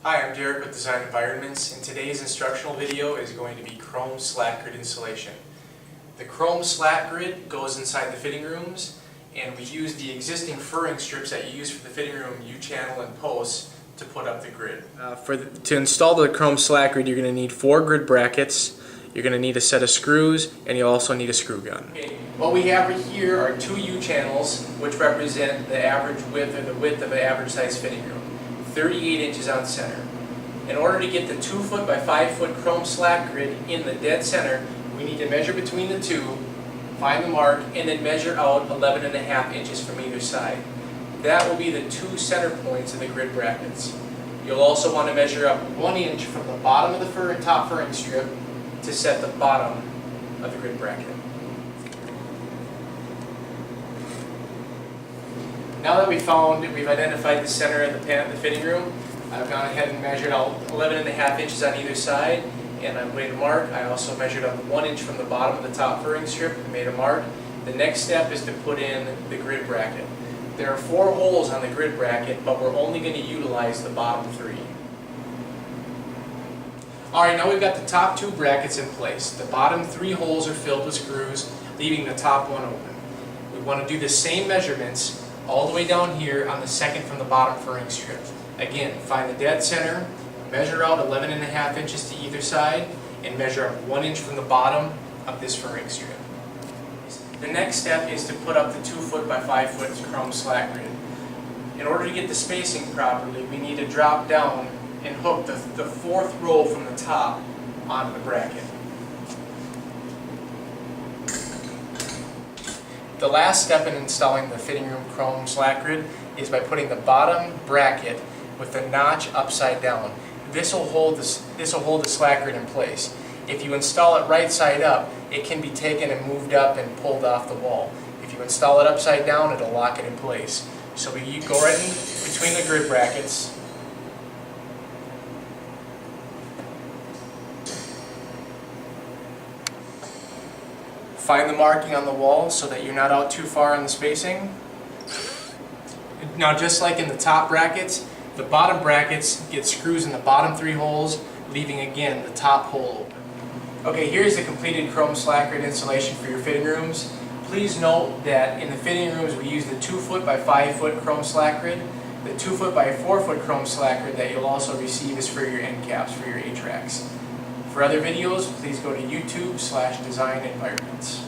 Hi, I'm Derek with Design Environments, and today's instructional video is going to be chrome slat grid installation. The chrome slat grid goes inside the fitting rooms, and we use the existing furring strips that you use for the fitting room U-channel and posts to put up the grid. To install the chrome slat grid, you're going to need 4 grid brackets, you're going to need a set of screws, and you'll also need a screw gun. Okay. What we have right here are 2 U-channels, which represent the average width, or the width of an average size fitting room. 38 inches on center. In order to get the 2 foot by 5 foot chrome slat grid in the dead center, we need to measure between the two, find the mark, and then measure out 11.5 inches from either side. That will be the 2 center points of the grid brackets. You'll also want to measure up 1 inch from the bottom of the top furring strip to set the bottom of the grid bracket. Now that we've identified the center of the fitting room, I've gone ahead and measured out 11.5 inches on either side, and I've made a mark. I also measured up 1 inch from the bottom of the top furring strip and made a mark. The next step is to put in the grid bracket. There are 4 holes on the grid bracket, but we're only going to utilize the bottom 3. Alright, now we've got the top 2 brackets in place. The bottom 3 holes are filled with screws, leaving the top one open. We want to do the same measurements all the way down here on the second from the bottom furring strip. Again, find the dead center, measure out 11.5 inches to either side, and measure up 1 inch from the bottom of this furring strip. The next step is to put up the 2 foot by 5 foot chrome slat grid. In order to get the spacing properly, we need to drop down and hook the 4th row from the top onto the bracket. The last step in installing the fitting room chrome slat grid is by putting the bottom bracket with the notch upside down. This will hold the slat grid in place. If you install it right side up, it can be taken and moved up and pulled off the wall. If you install it upside down, it'll lock it in place. So we go right in between the grid brackets. Find the marking on the wall so that you're not out too far on the spacing. Now, just like in the top brackets, the bottom brackets get screws in the bottom 3 holes, leaving again the top hole open. Okay, here's the completed chrome slat grid installation for your fitting rooms. Please note that in the fitting rooms we use the 2 foot by 5 foot chrome slat grid. The 2 foot by 4 foot chrome slat grid that you'll also receive is for your end caps, for your A-tracks. For other videos, please go to YouTube/Design Environments.